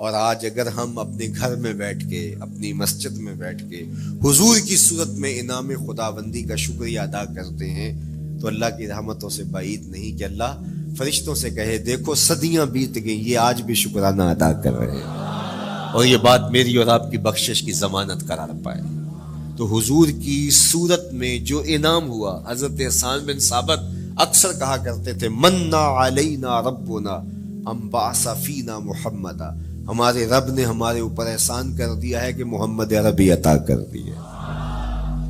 اور آج اگر ہم اپنے گھر میں بیٹھ کے، اپنی مسجد میں بیٹھ کے حضور کی صورت میں انعام خداوندی کا شکریہ ادا کرتے ہیں تو اللہ کی رحمتوں سے بعید نہیں کہ اللہ فرشتوں سے کہے دیکھو صدیاں بیت گئیں، یہ آج بھی شکرانہ ادا کر رہے ہیں، اور یہ بات میری اور آپ کی بخشش کی ضمانت قرار پائے۔ تو حضور کی صورت میں جو انعام ہوا، حضرت حسان بن ثابت اکثر کہا کرتے تھے منا علینا ربنا ام بعث فینا محمدا، ہمارے رب نے ہمارے اوپر احسان کر دیا ہے کہ محمد عربی عطا کر دی ہے۔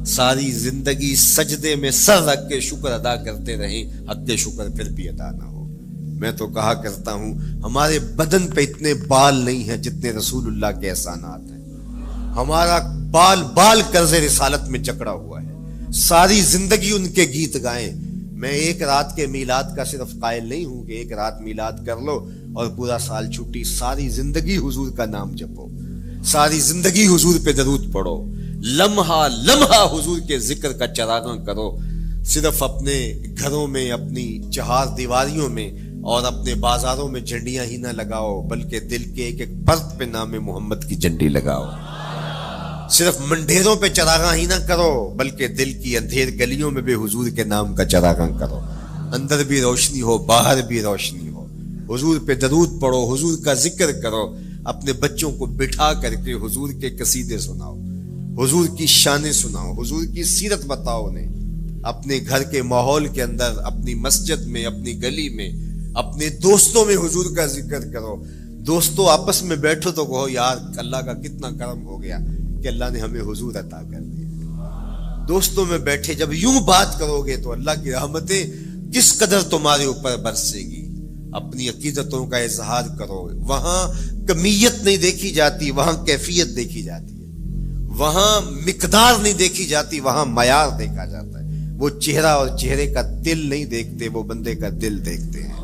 ساری زندگی سجدے میں سر رکھ کے شکر ادا کرتے رہیں، حق شکر پھر بھی ادا نہ ہو۔ میں تو کہا کرتا ہوں ہمارے بدن پہ اتنے بال نہیں ہیں جتنے رسول اللہ کے احسانات ہیں، ہمارا بال بال قرض رسالت میں جکڑا ہوا ہے، ساری زندگی ان کے گیت گائیں۔ میں ایک رات کے میلاد کا صرف قائل نہیں ہوں کہ ایک رات میلاد کر لو اور پورا سال چھٹی، ساری زندگی حضور کا نام جپو، ساری زندگی حضور پہ درود پڑھو، لمحہ لمحہ حضور کے ذکر کا چراغاں کرو۔ صرف اپنے گھروں میں، اپنی چہار دیواریوں میں اور اپنے بازاروں میں جھنڈیاں ہی نہ لگاؤ، بلکہ دل کے ایک ایک پرت پہ نام محمد کی جھنڈی لگاؤ۔ صرف منڈیروں پہ چراغاں ہی نہ کرو، بلکہ دل کی اندھیر گلیوں میں بھی حضور کے نام کا چراغاں کرو، اندر بھی روشنی ہو باہر بھی روشنی ہو۔ حضور پہ درود پڑھو، حضور کا ذکر کرو، اپنے بچوں کو بٹھا کر کے حضور کے قصیدے سناؤ، حضور کی شانیں سناؤ، حضور کی سیرت بتاؤ انہیں۔ اپنے گھر کے ماحول کے اندر، اپنی مسجد میں، اپنی گلی میں، اپنے دوستوں میں حضور کا ذکر کرو۔ دوستوں آپس میں بیٹھو تو کہو یار اللہ کا کتنا کرم ہو گیا کہ اللہ نے ہمیں حضور عطا کر دیا۔ دوستوں میں بیٹھے جب یوں بات کرو گے تو اللہ کی رحمتیں کس قدر تمہارے اوپر برسے گی۔ اپنی عقیدتوں کا اظہار کرو، وہاں کمیت نہیں دیکھی جاتی، وہاں کیفیت دیکھی جاتی ہے، وہاں مقدار نہیں دیکھی جاتی، وہاں معیار دیکھا جاتا ہے۔ وہ چہرہ اور چہرے کا دل نہیں دیکھتے، وہ بندے کا دل دیکھتے ہیں،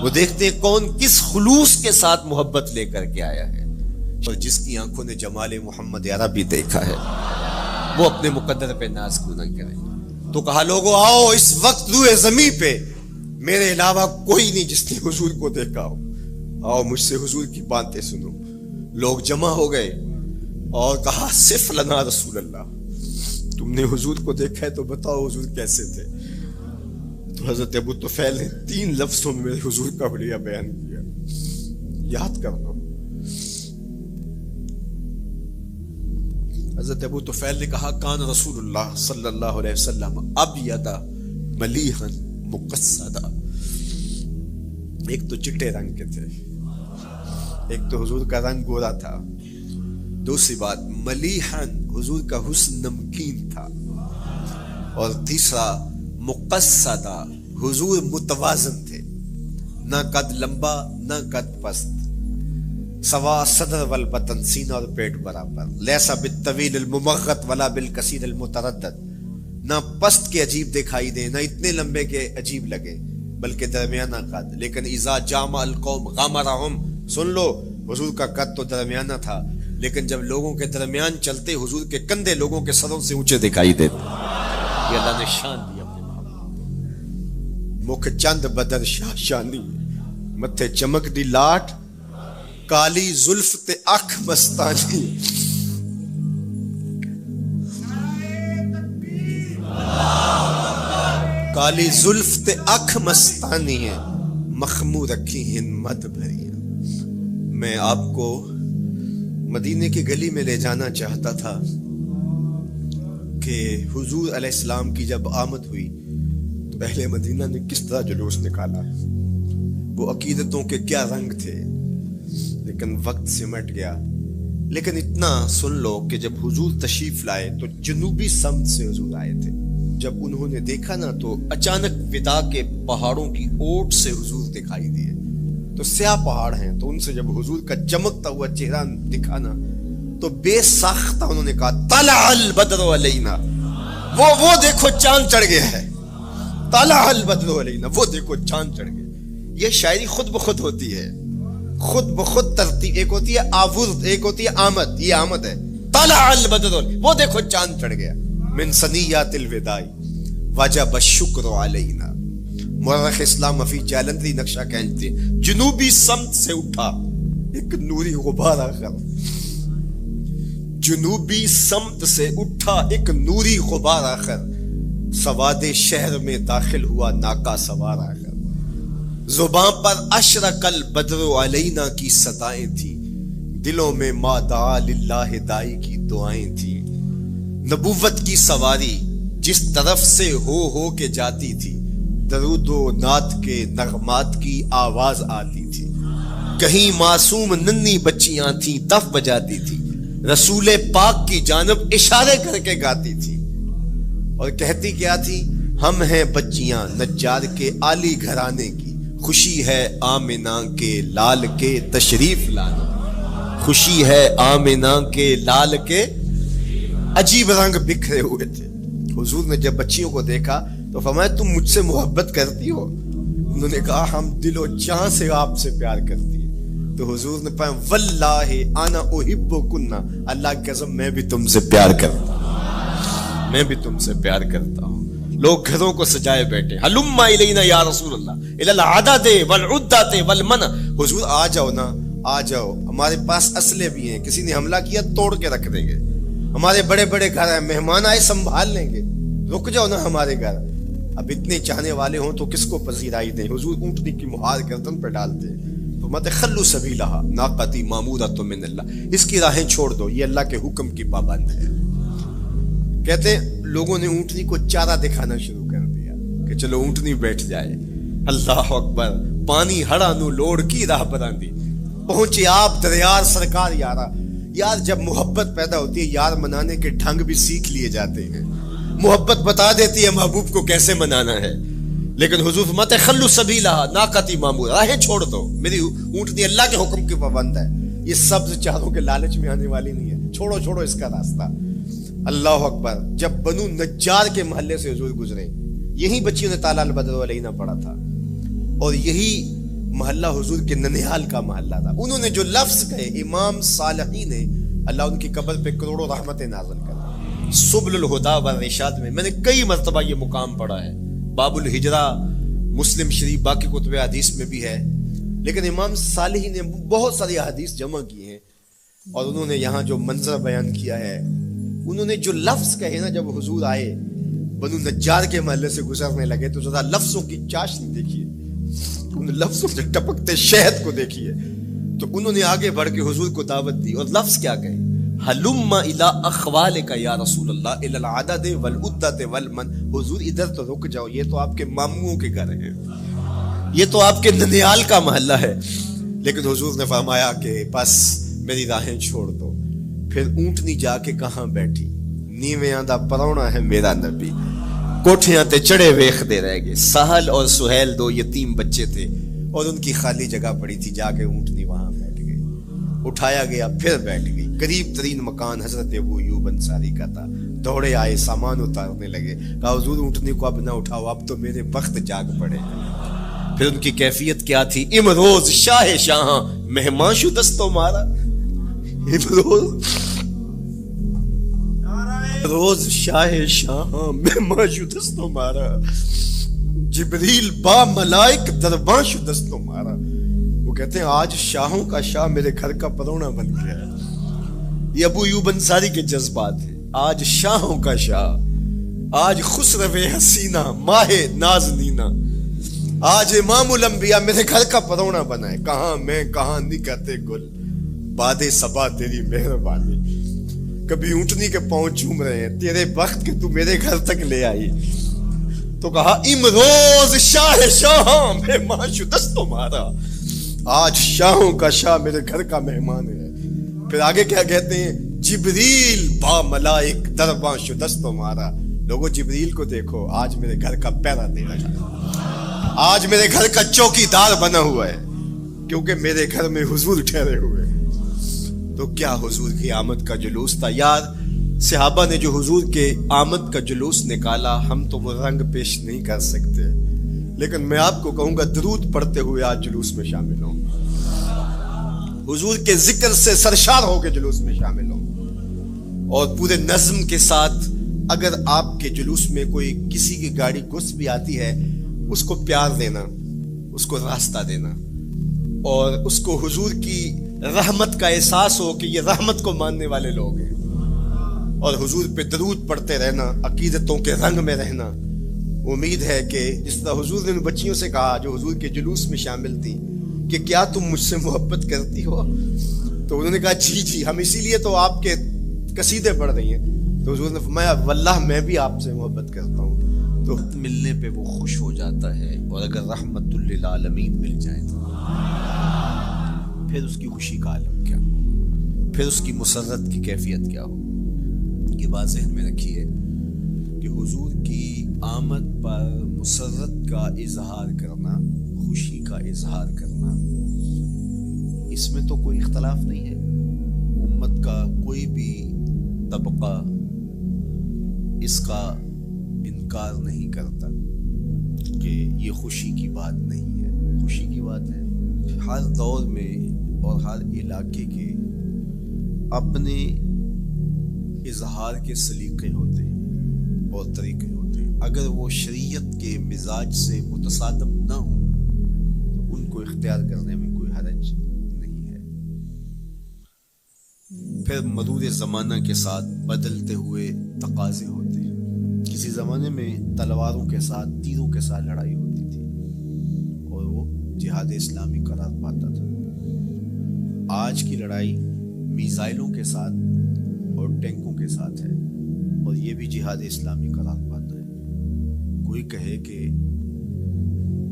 وہ دیکھتے ہیں کون کس خلوص کے ساتھ محبت لے کر کے آیا ہے۔ اور جس کی آنکھوں نے جمال محمد عربی دیکھا ہے وہ اپنے مقدر پہ ناز کیوں نہ کرے۔ تو کہا لوگو آؤ اس وقت روئے زمین پہ میرے علاوہ کوئی نہیں جس نے حضور کو دیکھا ہو، آؤ مجھ سے حضور کی باتیں سنو۔ لوگ جمع ہو گئے اور کہا صف لنا رسول اللہ، تم نے حضور کو دیکھا ہے تو بتاؤ حضور کیسے تھے۔ تو حضرت ابو طفیل نے 3 لفظوں میں میرے حضور کا حلیہ بیان کیا، یاد کر لو۔ حضرت ابو طفیل نے کہا کان رسول اللہ صلی اللہ علیہ وسلم ابیض ملیحا مقصدا، ایک تو چٹے رنگ کے تھے، ایک تو حضور کا رنگ گورا تھا، دوسری بات ملیحا حضور کا حسن نمکین تھا، اور تیسرا مقصدا حضور متوازن تھے، نہ قد لمبا نہ قد پست، سوا صدر والبطن، سینہ اور پیٹ برابر، لیسا بالطویل الممغط ولا بالکثیر المتردد، نہ پست کے عجیب دکھائی دیں نہ اتنے لمبے کے عجیب لگے، بلکہ درمیانہ قد۔ لیکن اذا جامع القوم غامرہم، سن لو حضور کا قد تو درمیانہ تھا، لیکن جب لوگوں کے درمیان چلتے حضور کے کندھے لوگوں کے سروں سے اونچے دکھائی دیتے۔ یہ اللہ نے شان دی اپنے محبوب، مکھ چند بدر شاہ شانی، متھے چمک دی لاٹ، کالی زلف تے اکھ مستانی، کالی زلف تے اکھ مستانی ہے، مخمور رکھی ہیں مد بھری۔ میں آپ کو مدینے کی گلی میں لے جانا چاہتا تھا کہ حضور علیہ السلام کی جب آمد ہوئی تو اہل مدینہ نے کس طرح جلوس نکالا، وہ عقیدتوں کے کیا رنگ تھے، لیکن وقت سمٹ گیا۔ لیکن اتنا سن لو کہ جب حضور تشریف لائے تو جنوبی سمت سے حضور آئے تھے۔ جب انہوں نے دیکھا نا تو اچانک ودا کے پہاڑوں کی اوٹ سے حضور دکھائی دیے، تو سیاہ پہاڑ ہیں، تو ان سے جب حضور کا چمکتا ہوا چہرہ دکھا نا تو بے ساختہ انہوں نے کہا طلع البدر علینا، وہ دیکھو چاند چڑھ گیا ہے، طلع البدر علینا، وہ دیکھو چاند چڑھ گیا۔ یہ شاعری خود بخود ہوتی ہے، خود بخود ترتیب، ایک ہوتی ہے آورد، ایک ہوتی ہے آمد، یہ آمد ہے۔ طلع البدر، وہ دیکھو چاند چڑھ گیا۔ من سنیات الوداع وجب الشکر علینا، مورخ اسلام مفید جالندری نقشہ کھینچتے جنوبی سمت سے اٹھا ایک نوری غبار آخر، جنوبی سمت سے اٹھا ایک نوری غبار آخر، سواد شہر میں داخل ہوا ناکا سوار آخر، زباں پر اشرق البدر علینا کی صدائیں تھی، دلوں میں ما دعا للہ دائی کی دعائیں تھی، نبوت کی سواری جس طرف سے ہو کے جاتی تھی، درود و نعت کے نغمات کی آواز آتی تھی، کہیں معصوم ننھی بچیاں تھیں دف بجاتی تھی، رسول پاک کی جانب اشارے کر کے گاتی تھی، اور کہتی کیا تھی؟ ہم ہیں بچیاں نجار کے عالی گھرانے کی، خوشی ہے آمنہ کے لال کے تشریف لانا، خوشی ہے آمنہ کے لال کے، عجیب رنگ بکھرے ہوئے تھے۔ حضور نے جب بچیوں کو دیکھا تو فرمایا تم مجھ سے محبت کرتی ہو؟ انہوں نے کہا ہم دل و جان سے آپ سے پیار کرتی ہیں۔ تو حضور نے فرمایا واللہ انا احبکن، اللہ کی قسم میں بھی تم سے پیار کرتا ہوں، میں بھی تم سے پیار کرتا ہوں۔ لوگ گھروں کو سجائے بیٹھے، ہلم الینا یا رسول اللہ الی العدد والعدۃ والمنع، حضور آ جاؤ نا، آ جاؤ، ہمارے پاس اسلحے بھی ہیں، کسی نے حملہ کیا توڑ کے رکھ دیں گے، ہمارے بڑے بڑے گھر ہیں، مہمان آئے سنبھال لیں گے، رک جاؤ نا ہمارے گھر۔ اب اتنے چاہنے والے ہوں تو کس کو پذیرائی دیں؟ حضور اونٹنی کی مہار گردن پہ ڈالتے تو مت خلو سبیلہا ناقتی معمورۃ من اللہ، اس کی راہیں چھوڑ دو، یہ اللہ کے حکم کی پابند ہے۔ کہتے ہیں لوگوں نے اونٹنی کو چارہ دکھانا شروع کر دیا کہ چلو اونٹنی بیٹھ جائے، اللہ اکبر، پانی ہڑا نو لوڑ کی راہ براندی، پہنچے آپ دریار سرکار یارا۔ یار جب محبت پیدا ہوتی ہے یار منانے کے ڈھنگ بھی سیکھ لیے جاتے ہیں، محبت بتا دیتی ہے محبوب کو کیسے منانا ہے، لیکن حضور فرماتے خلو سبیلہا ناقتی معمور، راہیں چھوڑ دو، میری اونٹنی اللہ کے حکم کی پابند ہے، یہ سبز چاروں کے لالچ میں آنے والی نہیں ہے، چھوڑو چھوڑو اس کا راستہ۔ اللہ اکبر، جب بنو نجار کے محلے سے حضور گزرے، یہی بچیوں نے تالا البدر علینا پڑھا تھا، اور یہی محلہ حضور کے ننیال کا محلہ تھا۔ انہوں نے جو لفظ کہے امام صالحی نے، اللہ ان کی قبر پہ کروڑوں رحمتیں نازل کر۔ سبل الہدی والرشاد میں نے کئی مرتبہ یہ مقام پڑھا ہے، باب الہجرہ مسلم شریف باقی کتب حدیث میں بھی ہے، لیکن امام صالحی نے بہت ساری حدیث جمع کی ہیں، اور انہوں نے یہاں جو منظر بیان کیا ہے، انہوں نے جو لفظ کہے نا، جب حضور آئے بنو نجار کے محلے سے گزرنے لگے تو ذرا لفظوں کی چاشنی دیکھیے، ان لفظوں سے ٹپکتے شہد کو دیکھیے، تو انہوں نے آگے بڑھ کے حضور کو دعوت دی، اور لفظ کیا کہے؟ ہلم الی اخوالک یا رسول اللہ الی العدد والعدۃ والمن، حضور ادھر تو رک جاؤ، یہ تو آپ کے ماموں کے گھر ہیں، یہ تو آپ کے ننیال کا محلہ ہے، لیکن حضور نے فرمایا کہ بس میری راہیں چھوڑ دو۔ پھر اونٹنی جا کے کہاں بیٹھی؟ نیویاں دا پرونا ہے میرا نبی، کوٹھیاں تے چڑھے ویخ دے رہ گئے۔ سہل اور سہیل دو یتیم بچے تھے، اور ان کی خالی جگہ پڑی تھی، جا کے اونٹنی وہاں بیٹھ گئی، اٹھایا گیا پھر بیٹھ گئی۔ قریب ترین مکان حضرت ابو ایوب انصاری کا تھا، دوڑے آئے سامان اتارنے لگے، کہا حضور اونٹنی کو اب نہ اٹھاؤ، اب تو میرے بخت جاگ پڑے۔ پھر ان کی کیفیت کیا تھی؟ امروز شاہ شاہاں مہمان شدستو مارا، روز شاہ شاہاں مہمان شدست مارا، جبریل با ملائک درباں شدست مارا۔ وہ کہتے ہیں آج شاہوں کا شاہ میرے گھر کا پرونا بن گیا ہے۔ یہ ابو ایوب انصاری کے جذبات ہیں، آج شاہوں کا شاہ، آج خسرو حسینہ ماہ نازنینہ، آج امام الانبیاء میرے گھر کا پرونا بنا ہے۔ کہاں میں کہاں نکہتے گل، باد صبا تیری مہربانی، کبھی اونٹنی کے پاؤں چوم رہے ہیں، تیرے بخت کے تو میرے گھر تک لے آئی۔ تو کہا امروز شاہ شاہاں مہمان شدست مارا، آج شاہوں کا شاہ میرے گھر کا مہمان ہے۔ پھر آگے کیا کہتے ہیں؟ جبریل با ملائک درباں شدست مارا، لوگوں جبریل کو دیکھو، آج میرے گھر کا پہرا دے رہا ہے، آج میرے گھر کا چوکی دار بنا ہوا ہے، کیونکہ میرے گھر میں حضور ٹھہرے ہوئے۔ تو کیا حضور کی آمد کا جلوس تھا یار! صحابہ نے جو حضور کے آمد کا جلوس نکالا، ہم تو وہ رنگ پیش نہیں کر سکتے، لیکن میں آپ کو کہوں گا درود پڑھتے ہوئے آج جلوس میں شامل ہوں، حضور کے ذکر سے سرشار ہو کے جلوس میں شامل ہوں، اور پورے نظم کے ساتھ اگر آپ کے جلوس میں کوئی کسی کی گاڑی گھس بھی آتی ہے، اس کو پیار دینا، اس کو راستہ دینا، اور اس کو حضور کی رحمت کا احساس ہو کہ یہ رحمت کو ماننے والے لوگ ہیں، اور حضور پہ درود پڑھتے رہنا، عقیدتوں کے رنگ میں رہنا۔ امید ہے کہ جس طرح حضور نے ان بچیوں سے کہا جو حضور کے جلوس میں شامل تھیں کہ کیا تم مجھ سے محبت کرتی ہو، تو انہوں نے کہا جی جی، ہم اسی لیے تو آپ کے قصیدے پڑھ رہی ہیں۔ تو حضور نے فرمایا واللہ میں بھی آپ سے محبت کرتا ہوں۔ تو ملنے پہ وہ خوش ہو جاتا ہے، اور اگر رحمت للعالمین مل جائے تو پھر اس کی خوشی کا عالم کیا ہو، پھر اس کی مسرت کی کیفیت کیا ہو۔ یہ بات ذہن میں رکھیے کہ حضور کی آمد پر مسرت کا اظہار کرنا، خوشی کا اظہار کرنا، اس میں تو کوئی اختلاف نہیں ہے۔ امت کا کوئی بھی طبقہ اس کا انکار نہیں کرتا کہ یہ خوشی کی بات نہیں ہے، خوشی کی بات ہے۔ ہر دور میں اور ہر علاقے کے اپنے اظہار کے سلیقے ہوتے ہیں اور طریقے ہوتے ہیں۔ اگر وہ شریعت کے مزاج سے متصادم نہ ہوں تو ان کو اختیار کرنے میں کوئی حرج نہیں ہے۔ پھر مرور زمانہ کے ساتھ بدلتے ہوئے تقاضے ہوتے ہیں۔ کسی زمانے میں تلواروں کے ساتھ، تیروں کے ساتھ لڑائی ہوتی تھی اور وہ جہاد اسلامی قرار پاتا تھا۔ آج کی لڑائی میزائلوں کے ساتھ اور ٹینکوں کے ساتھ ہے، اور یہ بھی جہاد اسلامی قرار پاتا ہے۔ کوئی کہے کہ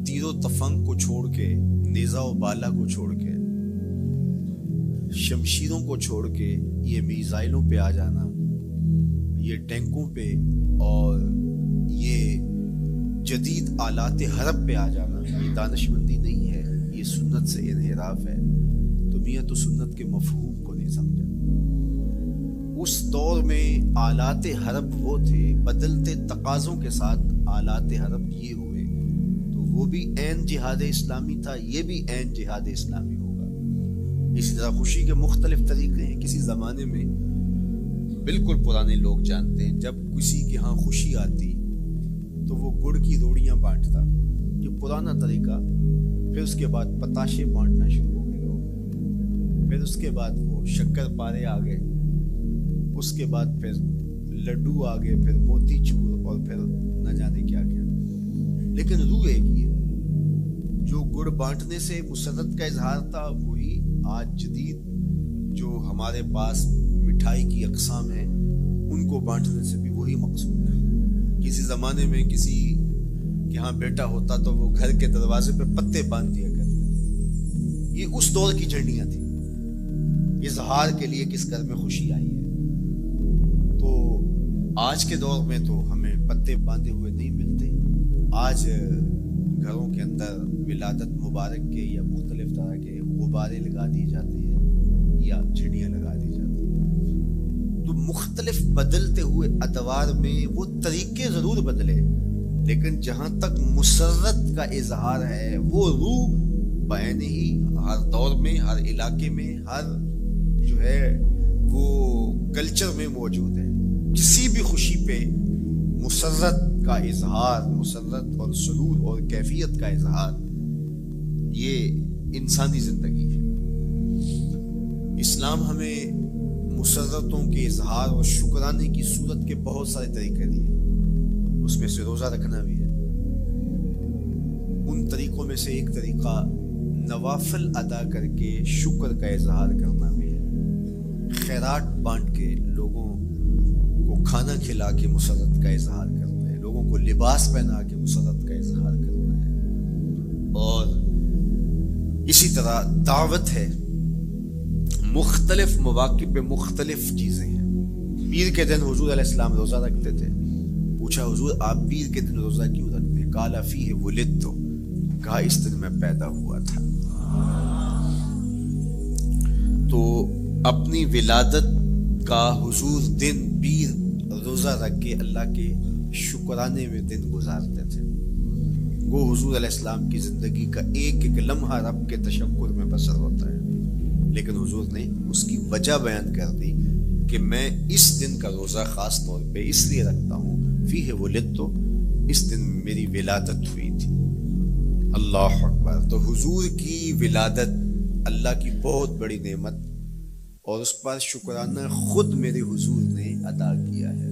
تیر و تفنگ کو چھوڑ کے، نیزہ و بالا کو چھوڑ کے، شمشیروں کو چھوڑ کے یہ میزائلوں پہ آ جانا، یہ ٹینکوں پہ اور یہ جدید آلات حرب پہ آ جانا، یہ دانشمندی نہیں ہے، یہ سنت سے انحراف ہے۔ تو میاں تو سنت کے مفہوم کو نہیں سمجھا۔ اس دور میں آلات حرب وہ تھے، بدلتے تقاضوں کے ساتھ آلات حرب یہ ہوئے، تو وہ بھی عین جہاد اسلامی تھا، یہ بھی عین جہاد اسلامی ہوگا۔ اسی طرح خوشی کے مختلف طریقے ہیں۔ کسی زمانے میں بالکل پرانے لوگ جانتے ہیں، جب کسی کے ہاں خوشی آتی تو وہ گڑ کی روڑیاں بانٹتا، یہ پرانا طریقہ۔ پھر اس کے بعد پتاشے بانٹنا شروع ہو گئے لوگ، پھر اس کے بعد وہ شکر پارے آ گئے، اس کے بعد پھر لڈو آ گئے، پھر موتی چور، اور پھر نہ جانے کیا کیا۔ لیکن روح ایک ہی ہے۔ جو گڑ بانٹنے سے مسرت کا اظہار تھا، وہی آج جدید جو ہمارے پاس مٹھائی کی اقسام ہیں ان کو بانٹنے سے بھی وہی مقصود ہے۔ کسی زمانے میں کسی کے ہاں بیٹا ہوتا تو وہ گھر کے دروازے پہ پتے باندھ دیا کرتے تھے۔ یہ اس دور کی جھنڈیاں تھیں، اظہار کے لیے کس گھر میں خوشی آئی ہے۔ تو آج کے دور میں تو ہمیں پتے باندھے ہوئے نہیں ملتے۔ آج گھروں کے اندر ولادت مبارک کے یا مختلف طرح کے غبارے لگا دی جاتے ہیں یا جھنڈیاں لگا دی جاتی ہیں۔ تو مختلف بدلتے ہوئے ادوار میں وہ طریقے ضرور بدلے، لیکن جہاں تک مسرت کا اظہار ہے وہ روح بعین ہی ہر دور میں، ہر علاقے میں، ہر جو ہے وہ کلچر میں موجود ہے۔ کسی بھی خوشی پہ مسرت کا اظہار، مسرت اور سرور اور کیفیت کا اظہار، یہ انسانی زندگی ہے۔ اسلام ہمیں مسرتوں کے اظہار اور شکرانے کی صورت کے بہت سارے طریقے دیے، اس میں سے روزہ رکھنا بھی ہے۔ ان طریقوں میں سے ایک طریقہ نوافل ادا کر کے شکر کا اظہار کرنا بھی ہے۔ خیرات بانٹ کے، لوگوں کو کھانا کھلا کے مسرت کا اظہار کرنا ہے، لوگوں کو لباس پہنا کے مسرت کا اظہار کرنا ہے۔ اور اسی طرح دعوت ہے، مختلف مواقع پہ مختلف چیزیں ہیں۔ پیر کے دن حضور علیہ السلام روزہ رکھتے تھے۔ پوچھا حضور آپ پیر کے دن روزہ کیوں رکھتے ہیں؟ قال فیہ ولدت، کہا اس دن میں پیدا ہوا تھا۔ تو اپنی ولادت کا حضور دن پیر روزہ رکھ کے اللہ کے شکرانے میں دن گزارتے تھے۔ وہ حضور علیہ السلام کی زندگی کا ایک ایک لمحہ رب کے تشکر میں بسر ہوتا ہے، لیکن حضور نے اس کی وجہ بیان کر دی کہ میں اس دن کا روزہ خاص طور پہ اس لیے رکھتا ہوں، فیہ ولدت، اس دن میری ولادت ہوئی تھی۔ اللہ اکبر۔ تو حضور کی ولادت اللہ کی بہت بڑی نعمت اور اس پر شکرانہ خود میرے حضور نے ادا کیا ہے۔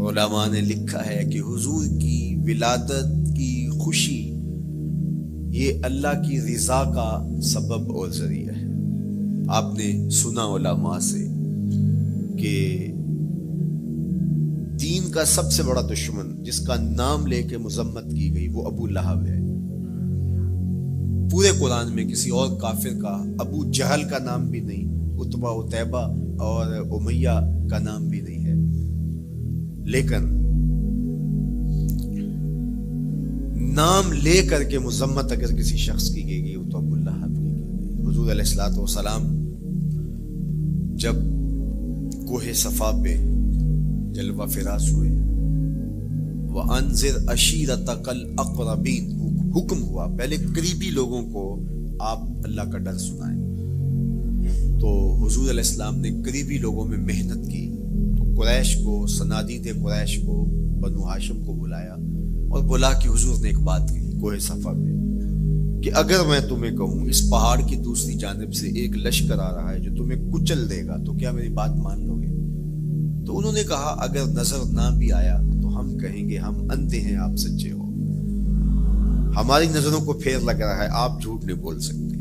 علماء نے لکھا ہے کہ حضور کی ولادت کی خوشی یہ اللہ کی رضا کا سبب اور ذریعہ ہے۔ آپ نے سنا علماء سے کہ دین کا سب سے بڑا دشمن جس کا نام لے کے مذمت کی گئی وہ ابو لہب ہے۔ پورے قرآن میں کسی اور کافر کا ابو جہل کا نام بھی نہیں، عتبہ عتیبہ اور امیہ کا نام بھی نہیں ہے، لیکن نام لے کر کے مذمت اگر کسی شخص کی گئی تو ابو لہب کی گئی۔ حضور علیہ الصلوۃ والسلام جب کوہ صفا پہ جلوہ فراز ہوئے، وَأَنذِرْ عَشِيرَتَكَ الْأَقْرَبِينَ حکم ہوا پہلے قریبی لوگوں کو آپ اللہ کا ڈر سنائیں، تو حضور علیہ السلام نے قریبی لوگوں میں محنت کی، تو قریش کو، صنادید قریش کو، بنو ہاشم کو بلایا اور بلا کہ حضور نے ایک بات کی کوہ صفا پہ کہ اگر میں تمہیں کہوں اس پہاڑ کی دوسری جانب سے ایک لشکر آ رہا ہے جو تمہیں کچل دے گا تو کیا میری بات مان لو گے؟ تو انہوں نے کہا اگر نظر نہ بھی آیا تو ہم کہیں گے ہم اندھے ہیں، آپ سچے ہو، ہماری نظروں کو پھیر لگ رہا ہے، آپ جھوٹ نہیں بول سکتے،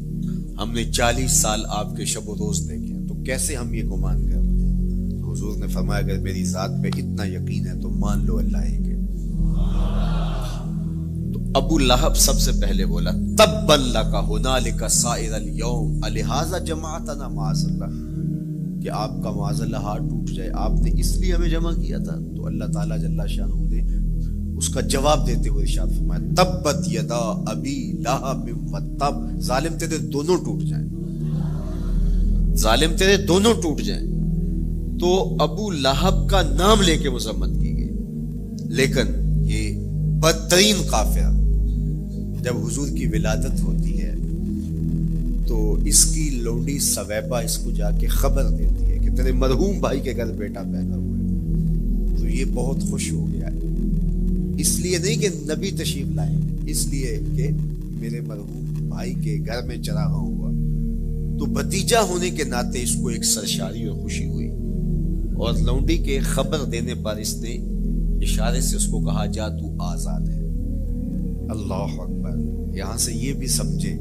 ہم نے 40 سال آپ کے شب و روز دیکھے ہیں، تو کیسے ہم یہ گمان کر رہے ہیں؟ تو حضور نے فرمایا اگر میری ذات پہ اتنا یقین ہے تو مان لو اللہ ایک ہے۔ تو ابو لہب سب سے پہلے بولا تبا لک ھنالک سائر الیوم الہذا جمعتنا معاذ اللہ، کہ آپ کا معاذ اللہ ہاتھ ٹوٹ جائے، آپ نے اس لیے ہمیں جمع کیا تھا؟ تو اللہ تعالیٰ جل شانہ نے اس کا جواب دیتے ہوئے ارشاد فرمایا تبت یدا ابی لہب وتب، ظالم تیرے دونوں ٹوٹ جائیں، ظالم تیرے دونوں ٹوٹ جائیں۔ تو ابو لہب کا نام لے کے مذمت کی گئی، لیکن یہ بدترین کافر جب حضور کی ولادت ہوتی ہے تو اس کی لونڈی سویبہ اس کو جا کے خبر دیتی ہے کہ تیرے مرحوم بھائی کے گھر بیٹا پیدا ہوا ہے، تو یہ بہت خوش ہو گیا ہے، اس لیے نہیں کہ نبی تشریف لائے، اس لیے کہ میرے مرحوم بھائی کے گھر میں چراغاں ہوا، تو بھتیجا ہونے کے ناطے اس کو ایک سرشاری اور خوشی ہوئی، اور لونڈی کے خبر دینے پر اس نے اشارے سے اس کو کہا جا تو آزاد ہے۔ اللہ اکبر۔ یہاں سے یہ بھی سمجھے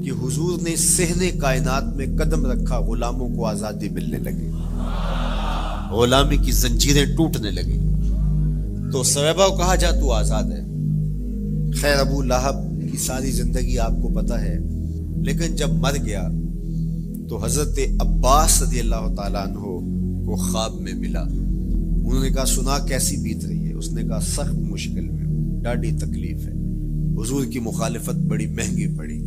کہ حضور نے صحن کائنات میں قدم رکھا، غلاموں کو آزادی ملنے لگی، غلامی کی زنجیریں ٹوٹنے لگی، تو سویبہ کو کہا جا تو آزاد ہے۔ خیر ابو لہب کی ساری زندگی آپ کو پتہ ہے، لیکن جب مر گیا تو حضرت عباس رضی اللہ تعالیٰ عنہ کو خواب میں ملا، انہوں نے کہا سنا کیسی بیت رہی ہے؟ اس نے کہا سخت مشکل میں ہوں، ڈاڑھی تکلیف ہے، حضور کی مخالفت بڑی مہنگی پڑی،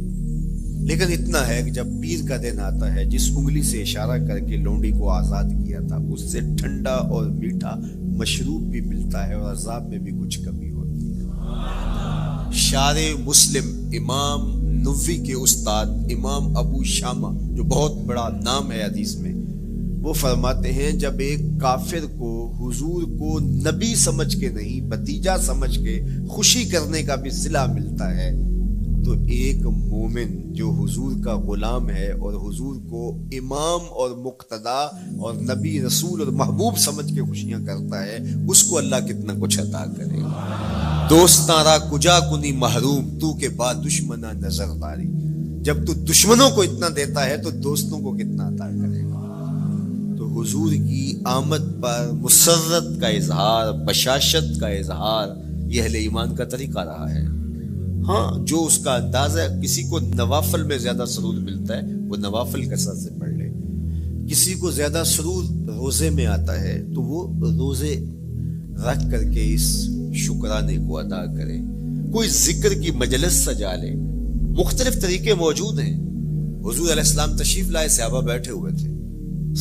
لیکن اتنا ہے کہ جب پیر کا دن آتا ہے جس انگلی سے اشارہ کر کے لونڈی کو آزاد کیا تھا اس سے ٹھنڈا اور میٹھا مشروب بھی ملتا ہے اور عذاب میں بھی کچھ کمی ہوتی ہے۔ شارع مسلم امام نووی کے استاد امام ابو شامہ جو بہت بڑا نام ہے حدیث میں، وہ فرماتے ہیں جب ایک کافر کو حضور کو نبی سمجھ کے نہیں بھتیجا سمجھ کے خوشی کرنے کا بھی صلہ ملتا ہے، تو ایک مومن جو حضور کا غلام ہے اور حضور کو امام اور مقتدا اور نبی رسول اور محبوب سمجھ کے خوشیاں کرتا ہے، اس کو اللہ کتنا کچھ عطا کرے گا۔ دوستارا کجا کنی محروم تو کے بعد دشمنا نظر داری، جب تو دشمنوں کو اتنا دیتا ہے تو دوستوں کو کتنا عطا کرے گا۔ تو حضور کی آمد پر مسرت کا اظہار، بشاشت کا اظہار، یہ اہل ایمان کا طریقہ رہا ہے۔ ہاں جو اس کا انداز ہے، کسی کو نوافل میں زیادہ سرور ملتا ہے وہ نوافل کثرت سے پڑھ لے، کسی کو زیادہ سرور روزے میں آتا ہے تو وہ روزے رکھ کر کے اس شکرانے کو ادا کرے، کوئی ذکر کی مجلس سجا لے، مختلف طریقے موجود ہیں۔ حضور علیہ السلام تشریف لائے، صحابہ بیٹھے ہوئے تھے،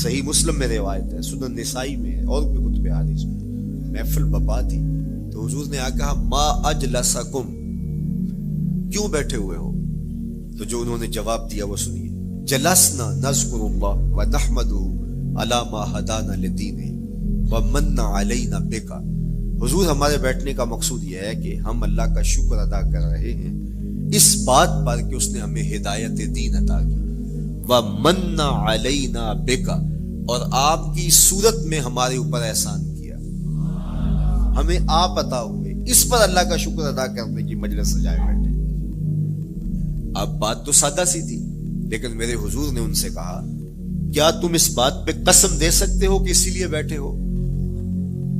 صحیح مسلم میں روایت ہے، سنن نسائی میں ہے اور بھی کتب حدیث میں، محفل بپا تھی، تو حضور نے آ کہا ما اجلسکم، کیوں بیٹھے ہوئے ہو؟ تو جو انہوں نے جواب دیا وہ سنیے، جلسنا نذکر اللہ ونحمدہ علی ما ہدانا لدینہ ومن علینا بک، حضور ہمارے بیٹھنے کا مقصود یہ ہے کہ ہم اللہ کا شکر ادا کر رہے ہیں اس بات پر کہ اس نے ہمیں ہدایت دین عطا کی، وَمَنَّ عَلَيْنَا بِكَ، اور آپ کی صورت میں ہمارے اوپر احسان کیا، ہمیں آپ عطا ہوئے، اس پر اللہ کا شکر ادا کرنے کی مجلس سجائے بیٹھے۔ اب بات تو سادہ سی تھی، لیکن میرے حضور نے ان سے کہا کیا تم اس بات پہ قسم دے سکتے ہو کہ اسی لیے بیٹھے ہو؟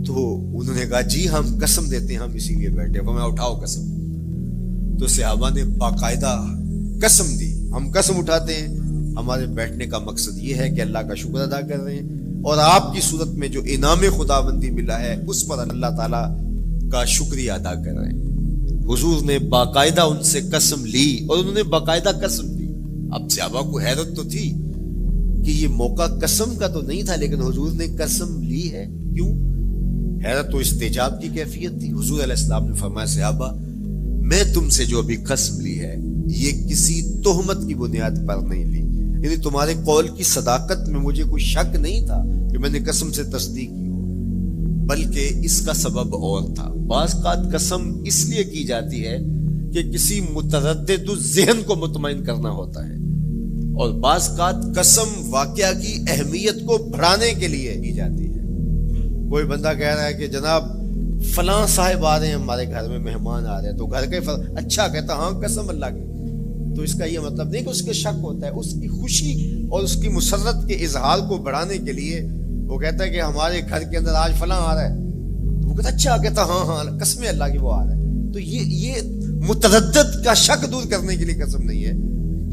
تو انہوں نے کہا جی ہم قسم دیتے ہیں، ہم اسی لیے بیٹھے ہو۔ میں اٹھاؤ قسم۔ تو صحابہ نے باقاعدہ قسم دی، ہم قسم اٹھاتے ہیں، ہمارے بیٹھنے کا مقصد یہ ہے کہ اللہ کا شکر ادا کر رہے ہیں اور آپ کی صورت میں جو انعام خداوندی ملا ہے اس پر اللہ تعالیٰ کا شکریہ ادا کر رہے ہیں۔ حضور نے باقاعدہ ان سے قسم لی اور انہوں نے باقاعدہ قسم دی۔ اب صحابہ کو حیرت تو تھی کہ یہ موقع قسم کا تو نہیں تھا، لیکن حضور نے قسم لی ہے، کیوں؟ حیرت تو استجاب کی کیفیت تھی۔ حضور علیہ السلام نے فرمایا صحابہ میں تم سے جو ابھی قسم لی ہے یہ کسی تہمت کی بنیاد پر نہیں لی، یعنی تمہارے قول کی صداقت میں مجھے کوئی شک نہیں تھا کہ میں نے قسم سے تصدیق کی ہو، بلکہ اس کا سبب اور تھا۔ بعض اوقات قسم اس لیے کی جاتی ہے کہ کسی متردد ذہن کو مطمئن کرنا ہوتا ہے، اور بعض اوقات قسم واقعہ کی اہمیت کو بڑھانے کے لیے کی جاتی ہے۔ کوئی بندہ کہہ رہا ہے کہ جناب فلاں صاحب آ رہے ہیں ہمارے گھر میں، مہمان آ رہے ہیں، تو گھر کے اچھا کہتا ہاں قسم اللہ کی، تو اس کا یہ مطلب نہیں کہ اس کے شک ہوتا ہے، اس کی خوشی اور اس کی مسرت کے اظہار کو بڑھانے کے لیے وہ کہتا ہے کہ ہمارے گھر کے اندر آج فلاں آ رہا ہے، تو وہ کہتا اچھا کہتا ہاں ہاں قسم اللہ کی وہ آ رہا ہے۔ تو یہ متردد کا شک دور کرنے کے لیے قسم نہیں ہے،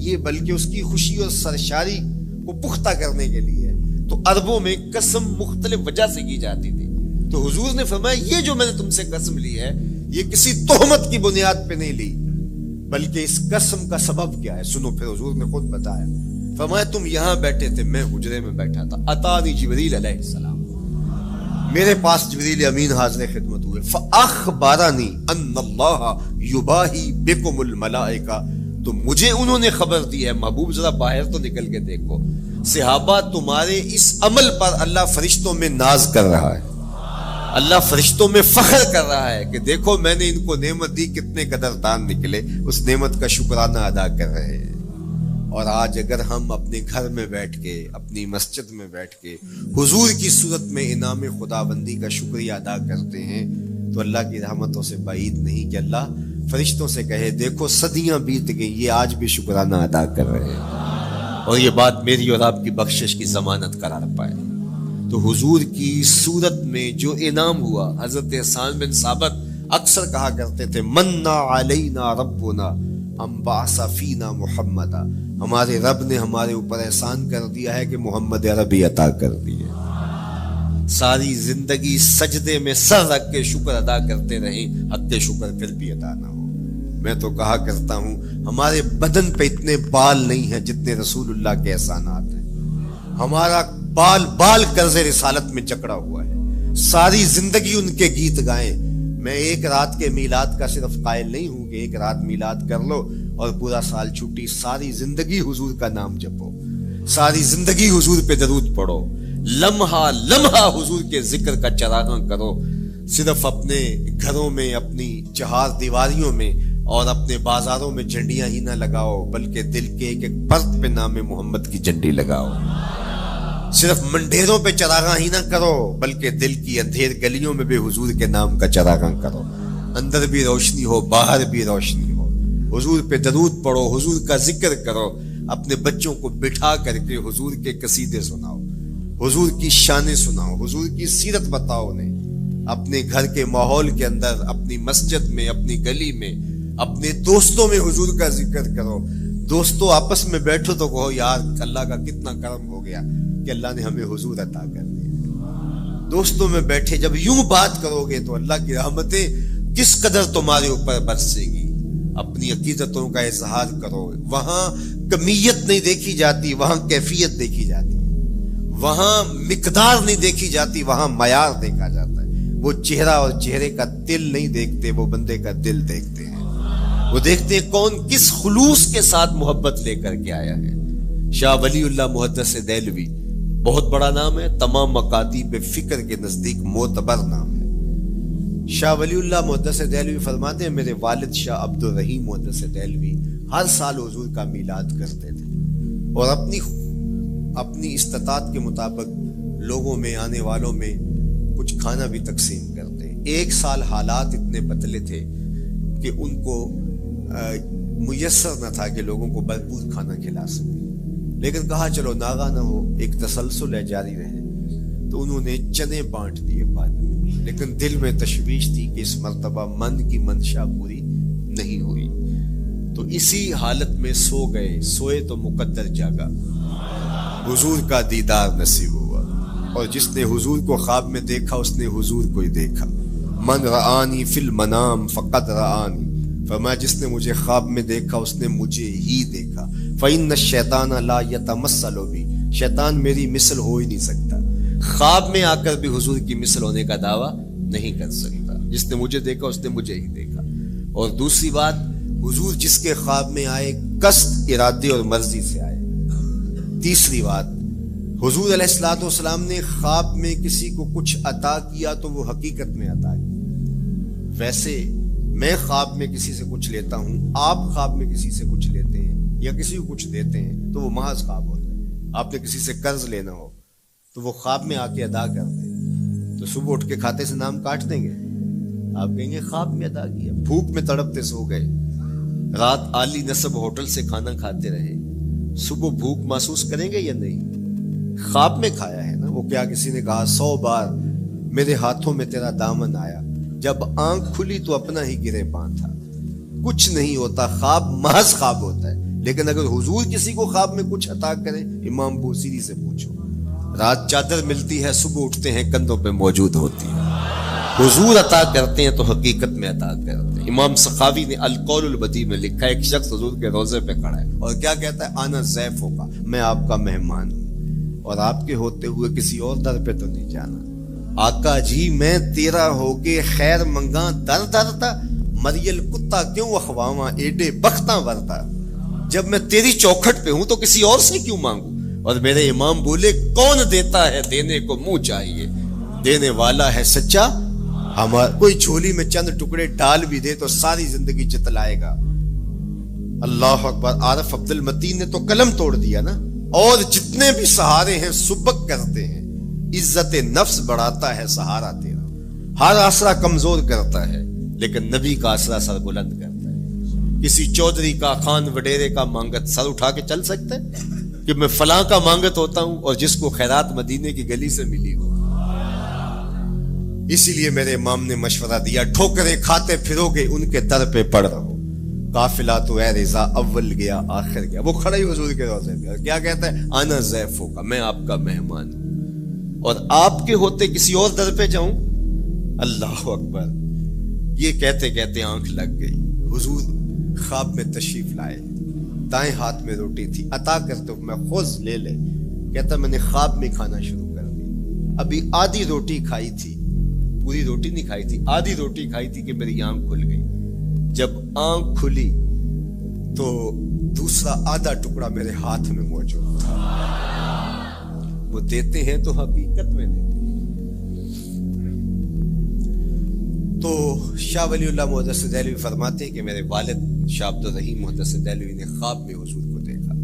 یہ بلکہ اس کی خوشی اور سرشاری کو پختہ کرنے کے لیے ہے۔ تو عربوں میں قسم مختلف وجہ سے کی جاتی تھی، تو حضور نے فرمایا یہ جو میں نے تم سے قسم لی ہے یہ کسی تہمت کی بنیاد پہ نہیں لی، بلکہ اس قسم کا سبب کیا ہے سنو۔ پھر حضور نے خود بتایا، فرمایا تم یہاں بیٹھے تھے، میں حجرے میں بیٹھا تھا، اتانی جبریل علیہ السلام، میرے پاس جبریل امین حاضر خدمت ہوئے، فاخبرنی ان اللہ یباہی بکم الملائکہ، تو مجھے انہوں نے خبر دی ہے، محبوب ذرا باہر تو نکل کے دیکھو، صحابہ تمہارے اس عمل پر اللہ فرشتوں میں ناز کر رہا ہے، اللہ فرشتوں میں فخر کر رہا ہے کہ دیکھو میں نے ان کو نعمت دی، کتنے قدردان نکلے، اس نعمت کا شکرانہ ادا کر رہے ہیں۔ اور آج اگر ہم اپنے گھر میں بیٹھ کے، اپنی مسجد میں بیٹھ کے حضور کی صورت میں انعام خداوندی کا شکریہ ادا کرتے ہیں تو اللہ کی رحمتوں سے بعید نہیں کہ اللہ فرشتوں سے کہے دیکھو صدیاں بیت گئی، یہ آج بھی شکرانہ ادا کر رہے ہیں، اور یہ بات میری اور آپ کی بخشش کی ضمانت قرار پائے۔ تو حضور کی صورت میں جو انعام ہوا، حضرت حسان بن ثابت اکثر کہا کرتے تھے منا علینا ربنا ام بعث فینا محمدا، ہمارے رب نے ہمارے اوپر احسان کر دیا ہے کہ محمد عربی عطا کر دیے۔ ساری زندگی سجدے میں سر رکھ کے شکر ادا کرتے رہیں، حق شکر پھر بھی ادا نہ ہو۔ میں تو کہا کرتا ہوں ہمارے بدن پہ اتنے بال نہیں ہیں جتنے رسول اللہ کے احسانات ہیں، ہمارا بال بال قرض رسالت میں جکڑا ہوا ہے، ساری زندگی ان کے گیت گائیں۔ میں ایک رات کے میلاد کا صرف قائل نہیں ہوں کہ ایک رات میلاد کر لو اور پورا سال چھٹی، ساری زندگی حضور کا نام جپو، ساری زندگی حضور پہ درود پڑھو، لمحہ لمحہ حضور کے ذکر کا چراغاں کرو، صرف اپنے گھروں میں، اپنی چہار دیواریوں میں اور اپنے بازاروں میں جھنڈیاں ہی نہ لگاؤ، بلکہ دل کے ایک ایک پرت پہ نام محمد کی جھنڈی لگاؤ۔ صرف منڈیروں پہ چراغاں ہی نہ کرو، بلکہ دل کی اندھیر گلیوں میں بھی حضور کے نام کا چراغاں کرو، اندر بھی روشنی ہو باہر بھی روشنی ہو، حضور پہ درود پڑھو، حضور کا ذکر کرو، اپنے بچوں کو بٹھا کر کے حضور کے قصیدے سناؤ، حضور کی شانیں سناؤ، حضور کی سیرت بتاؤ انہیں، اپنے گھر کے ماحول کے اندر، اپنی مسجد میں، اپنی گلی میں، اپنے دوستوں میں حضور کا ذکر کرو۔ دوستوں آپس میں بیٹھو تو کہو یار اللہ کا کتنا کرم ہو گیا کہ اللہ نے ہمیں حضور عطا کر دیا۔ دوستوں میں بیٹھے جب یوں بات کرو گے تو اللہ کی رحمتیں کس قدر تمہارے اوپر برسے گی۔ اپنی عقیدتوں کا اظہار کرو، وہاں کمیت نہیں دیکھی جاتی، وہاں کیفیت دیکھی جاتی ہے، وہاں مقدار نہیں دیکھی جاتی، وہاں معیار دیکھا جاتا ہے۔ وہ چہرہ اور چہرے کا دل نہیں دیکھتے، وہ بندے کا دل دیکھتے ہیں، وہ دیکھتے ہیں کون کس خلوص کے ساتھ محبت لے کر کے آیا ہے۔ شاہ ولی اللہ محدث دہلوی بہت بڑا نام ہے، تمام مکاتیب فکر کے نزدیک معتبر نام ہے۔ شاہ ولی اللہ محدث دہلوی فرماتے ہیں میرے والد شاہ عبد الرحیم محدث دہلوی ہر سال حضور کا میلاد کرتے تھے، اور اپنی استطاعت کے مطابق لوگوں میں آنے والوں میں کچھ کھانا بھی تقسیم کرتے ہیں۔ 1 سال حالات اتنے بدلے تھے کہ ان کو میسر نہ تھا کہ لوگوں کو بھرپور کھانا کھلا سکے، لیکن کہا چلو ناغہ نہ ہو، ایک تسلسل ہے جاری رہے، تو انہوں نے چنے بانٹ دیے بعد میں، لیکن دل میں تشویش تھی کہ اس مرتبہ من کی منشا پوری نہیں ہوئی، تو اسی حالت میں سو گئے، سوئے تو مقدر جاگا، حضور کا دیدار نصیب ہوا، اور جس نے حضور کو خواب میں دیکھا اس نے حضور کو ہی دیکھا۔ من رآنی فی المنام فقد رآنی، فرمایا جس نے مجھے خواب میں دیکھا اس نے مجھے ہی دیکھا۔ فإن الشیطان لا یتمثل بی، شیطان میری مثل ہو ہی نہیں سکتا، خواب میں آ کر بھی حضور کی مثل ہونے کا دعویٰ نہیں کر سکتا، جس نے مجھے دیکھا اس نے مجھے ہی دیکھا۔ اور دوسری بات، حضور جس کے خواب میں آئے قصد، ارادے اور مرضی سے آئے۔ تیسری بات، حضور علیہ الصلوۃ والسلام نے خواب میں کسی کو کچھ عطا کیا تو وہ حقیقت میں عطا کیا۔ ویسے میں خواب میں کسی سے کچھ لیتا ہوں، آپ خواب میں کسی سے کچھ لیتے ہیں یا کسی کو کچھ دیتے ہیں تو وہ محض خواب ہوتا ہے۔ آپ نے کسی سے قرض لینا ہو تو وہ خواب میں آ کے ادا کر دیں، تو صبح اٹھ کے کھاتے سے نام کاٹ دیں گے؟ آپ کہیں گے خواب میں ادا کیا، بھوک میں تڑپتے سو گئے، رات عالی نصب ہوٹل سے کھانا کھاتے رہے، صبح بھوک محسوس کریں گے یا نہیں؟ خواب میں کھایا ہے نا۔ وہ کیا کسی نے کہا 100 بار میرے ہاتھوں میں تیرا دامن آیا، جب آنکھ کھلی تو اپنا ہی گرے پان تھا۔ کچھ نہیں ہوتا، خواب محض خواب ہوتا ہے۔ لیکن اگر حضور کسی کو خواب میں کچھ عطا کریں، امام بوصیری سے پوچھو، رات چادر ملتی ہے، صبح اٹھتے ہیں کندھوں پہ موجود ہوتی ہے۔ حضور عطا کرتے ہیں تو حقیقت میں عطا کرتے ہیں۔ امام سخاوی نے القول البدیع میں لکھا ہے، ایک شخص حضور کے روضے پہ کھڑا ہے اور کیا کہتا ہے؟ آنا ضیف ہوگا، میں آپ کا مہمان ہوں اور آپ کے ہوتے ہوئے کسی اور در پہ تو نہیں جانا۔ آقا جی میں تیرا ہو کے خیر منگاں در درتا، مریل کتا کیوں اخواواں ایڈے بختاں ورتا۔ جب میں تیری چوکھٹ پہ ہوں تو کسی اور سے کیوں مانگوں؟ اور میرے امام بولے کون دیتا ہے دینے کو منہ چاہیے، دینے والا ہے سچا ہمارا۔ کوئی جھولی میں چند ٹکڑے ڈال بھی دے تو ساری زندگی جتلائے گا۔ اللہ اکبر۔ عارف عبد المتین نے تو قلم توڑ دیا نا۔ اور جتنے بھی سہارے ہیں سبک کرتے ہیں، عزت نفس بڑھاتا ہے سہارا تیرا، ہر آسرا کمزور کرتا ہے لیکن نبی کا آسرا سر بلند کرتا ہے۔ کسی چودھری کا، خان وڈیرے کا مانگت سر اٹھا کے چل سکتے ہیں کہ میں فلاں کا مانگت ہوتا ہوں اور جس کو خیرات مدینے کی گلی سے ملی ہو؟ اسی لیے میرے امام نے مشورہ دیا، ٹھوکریں کھاتے پھرو گے ان کے در پہ پڑ رہو، قافلہ تو اے رضا اول گیا آخر گیا۔ وہ کھڑا ہی حضور کے روضے پہ کیا کہتا ہے؟ آنا ضیف ہوگا، میں آپ کا مہمان ہوں اور آپ کے ہوتے کسی اور در پہ جاؤں؟ اللہ اکبر۔ یہ کہتے کہتے آنکھ لگ گئی۔ حضور خواب میں تشریف لائے، دائیں ہاتھ میں روٹی تھی، عطا کرتے میں خوش لے لے۔ کہتا میں نے خواب میں کھانا شروع کر دی، ابھی آدھی روٹی کھائی تھی، پوری روٹی نہیں کھائی تھی، آدھی روٹی کھائی تھی کہ میری آنکھ کھل گئی۔ جب آنکھ کھلی تو دوسرا آدھا ٹکڑا میرے ہاتھ میں موجود تھا۔ وہ دیتے ہیں تو حقیقت میں دیتے ہیں۔ تو شاہ ولی اللہ محدث دہلوی فرماتے ہیں کہ میرے والد شاہ عبد الرحیم محدث دہلوی نے خواب میں حضور کو دیکھا،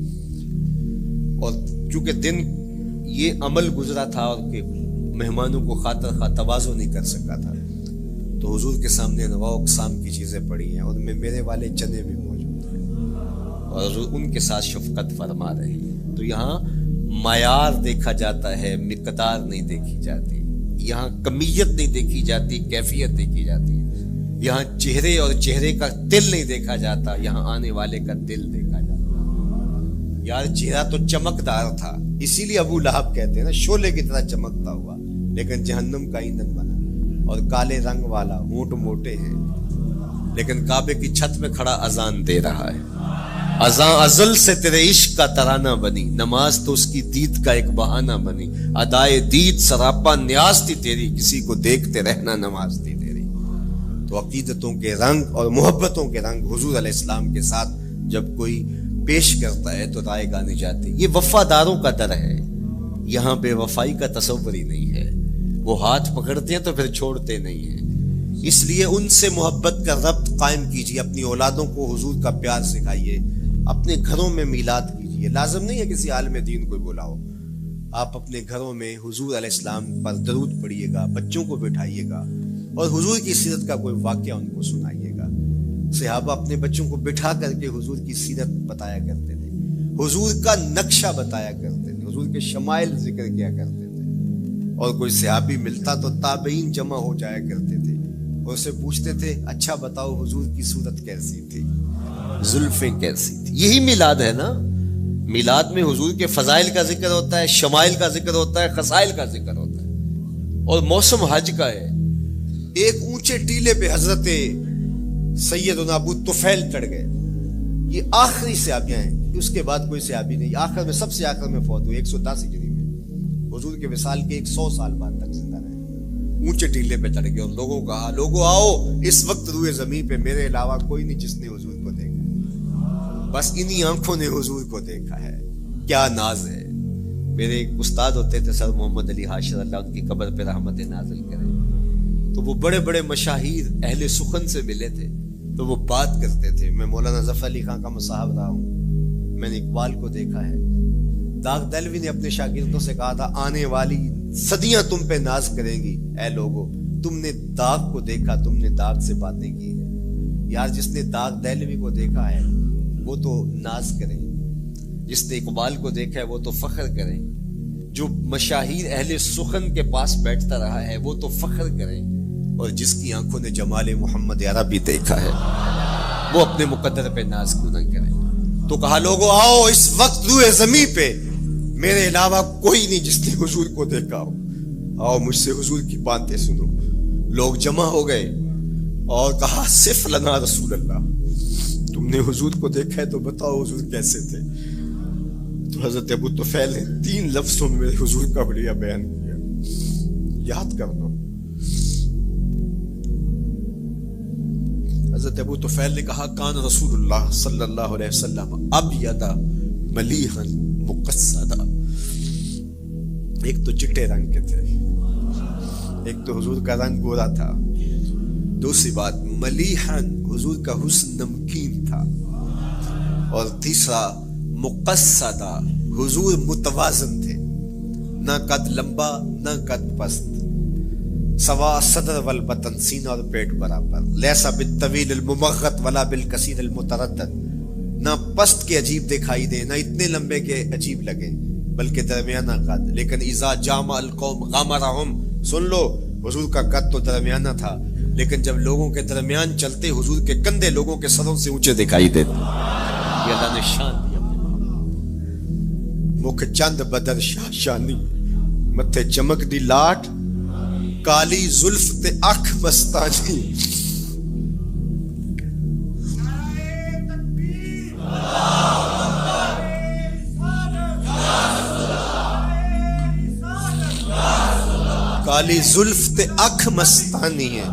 اور چونکہ دن یہ عمل گزرا تھا اور کہ مہمانوں کو خاطر خواہ تواضع نہیں کر سکا تھا، تو حضور کے سامنے انواع اقسام کی چیزیں پڑی ہیں، اور ان میں میرے والے چنے بھی موجود ہیں اور ان کے ساتھ شفقت فرما رہے ہیں۔ تو یہاں معیار دیکھا جاتا ہے، مقدار نہیں دیکھی جاتی، یہاں کمیت نہیں دیکھی جاتی، کیفیت دیکھی جاتی ہے۔ یہاں چہرے اور چہرے کا دل نہیں دیکھا جاتا، یہاں آنے والے کا دل دیکھا جاتا۔ یار چہرہ تو چمکدار تھا، اسی لیے ابو لہب کہتے ہیں نا شعلے کی طرح چمکتا ہوا، لیکن جہنم کا ایندھن بنا، اور کالے رنگ والا، ہونٹ موٹے ہیں، لیکن کعبے کی چھت میں کھڑا اذان دے رہا ہے۔ اذان ازل سے تیرے عشق کا ترانہ بنی، نماز تو اس کی دید کا ایک بہانہ بنی، ادائے دید سراپا نیاز تھی تیری، کسی کو دیکھتے رہنا نماز تھی تیری۔ تو عقیدتوں کے رنگ اور محبتوں کے رنگ حضور علیہ السلام کے ساتھ جب کوئی پیش کرتا ہے تو رائے گانی جاتی۔ یہ وفاداروں کا در ہے، یہاں بے وفائی کا تصور ہی نہیں ہے۔ وہ ہاتھ پکڑتے ہیں تو پھر چھوڑتے نہیں ہیں، اس لیے ان سے محبت کا ربط قائم کیجیے، اپنی اولادوں کو حضور کا پیار سکھائیے، اپنے گھروں میں میلاد کیجیے۔ کیجیے. لازم نہیں ہے کسی عالم دین کو بلاؤ, آپ اپنے گھروں میں حضور علیہ السلام پر درود پڑھیے گا, بچوں کو بٹھائیے گا اور حضور کی سیرت کا کوئی واقعہ ان کو سنائیے گا. صحابہ اپنے بچوں کو بٹھا کر کے حضور کی سیرت بتایا کرتے تھے, حضور کا نقشہ بتایا کرتے تھے, حضور کے شمائل ذکر کیا کرتے تھے. اور کوئی صحابی ملتا تو تابعین جمع ہو جایا کرتے تھے اور اسے پوچھتے تھے اچھا بتاؤ حضور کی صورت کیسی تھی, زلفیں کیسی تھی. یہی میلاد ہے نا. میلاد میں حضور کے فضائل کا ذکر ہوتا ہے, شمائل کا ذکر ہوتا ہے, خصائل کا ذکر ہوتا ہے. اور موسم حج کا ہے. ایک اونچے ٹیلے پہ حضرت سیدنا ابو طفیل چڑھ گئے. یہ آخری صحابیاں ہیں, اس کے بعد کوئی صحابی نہیں. آخر میں سب سے آخر میں فوت ہوئے 110 ہجری میں, حضور کے وصال کے 100 سال بعد تک زندہ رہے. اونچے ٹیلے پہ چڑھ گئے اور لوگوں کو کہا لوگوں آؤ, اس وقت روئے زمین پہ میرے علاوہ کوئی نہیں جس نے حضور کو دیکھا, بس انہی آنکھوں نے حضور کو دیکھا ہے. کیا ناز ہے. میرے ایک استاد ہوتے تھے سر محمد علی حاشر, اللہ ان کی قبر پہ رحمت نازل کرے. تو وہ بڑے بڑے مشاہیر اہل سخن سے ملے تھے تو وہ بات کرتے تھے. میں مولانا ظفر علی خان کا مصاحب رہا ہوں, میں نے اقبال کو دیکھا ہے. داغ دہلوی نے اپنے شاگردوں سے کہا تھا آنے والی صدیاں تم پہ ناز کریں گی اے لوگو, تم نے داغ کو دیکھا, تم نے داغ سے باتیں کی ہیں. یار جس نے داغ دہلوی کو دیکھا ہے وہ تو ناز کریں, جس نے اقبال کو دیکھا ہے وہ تو فخر کریں, جو مشاہیر اہل سخن کے پاس بیٹھتا رہا ہے وہ تو فخر کریں, اور جس کی آنکھوں نے جمال محمد عربی دیکھا ہے وہ اپنے مقدر پہ ناز کیوں نہ کریں. تو کہا لوگوں آؤ, اس وقت روئے زمین پہ میرے علاوہ کوئی نہیں جس نے حضور کو دیکھا ہو, آؤ مجھ سے حضور کی باتیں سنو. لوگ جمع ہو گئے اور کہا صف لنا رسول اللہ, تم نے حضور کو دیکھا ہے تو بتاؤ حضور کیسے تھے. تو حضرت ابو طفیل نے 3 لفظوں میں حضور کا بڑھیا بیان کیا, یاد کر لو. حضرت ابو طفیل نے کہا کان رسول اللہ صلی اللہ علیہ وسلم ابیض ملیحا مقصدا. ایک تو چٹے رنگ کے تھے, ایک تو حضور کا رنگ گورا تھا, دوسری بات ملیحا حضور کا حسن نمکین تھا, اور تیسرا مقصدا حضور متوازن تھے, نہ قد لمبا نہ قد پست, سوا صدر والبطن سینہ اور پیٹ برابر, لیسا بالطویل الممغط ولا بالکثیر المتردد, نہ پست کے عجیب دکھائی دے نہ اتنے لمبے کے عجیب لگے بلکہ درمیانہ قد. لیکن اذا جامع القوم غامرہم, سن لو حضور کا قد تو درمیانہ تھا لیکن جب لوگوں کے درمیان چلتے حضور کے کندھے لوگوں کے سروں سے اونچے دکھائی دیتے. یہ اللہ نے شان دیا. مکھ چند بدر شاہ شانی, متھے چمک دی لاٹ, کالی زلف تے اکھ مستانی. کالی زلف تے اکھ مستانی ہے,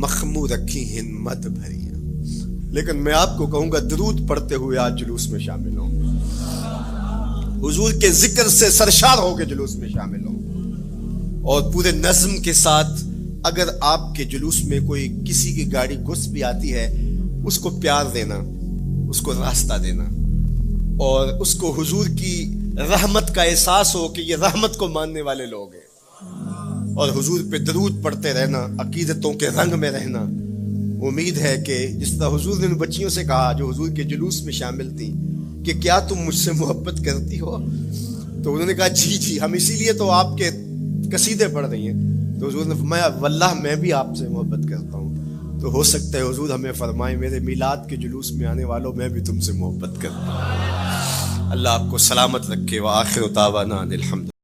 مخمو رکھی ہن مد بھری ہے. لیکن میں آپ کو کہوں گا درود پڑھتے ہوئے آج جلوس میں شامل ہوں, حضور کے ذکر سے سرشار ہو کے جلوس میں شامل ہوں, اور پورے نظم کے ساتھ. اگر آپ کے جلوس میں کوئی کسی کی گاڑی گھس بھی آتی ہے اس کو پیار دینا, اس کو راستہ دینا, اور اس کو حضور کی رحمت کا احساس ہو کہ یہ رحمت کو ماننے والے لوگ ہیں, اور حضور پہ درود پڑھتے رہنا, عقیدتوں کے رنگ میں رہنا. امید ہے کہ جس طرح حضور نے ان بچیوں سے کہا جو حضور کے جلوس میں شامل تھی کہ کیا تم مجھ سے محبت کرتی ہو, تو انہوں نے کہا جی ہم اسی لیے تو آپ کے قصیدے پڑھ رہی ہیں. تو حضور نے فرمایا واللہ میں بھی آپ سے محبت کرتا ہوں. تو ہو سکتا ہے حضور ہمیں فرمائے میرے میلاد کے جلوس میں آنے والوں میں بھی تم سے محبت کرتا ہوں. اللہ آپ کو سلامت رکھے. وآخر دعوانا الحمد.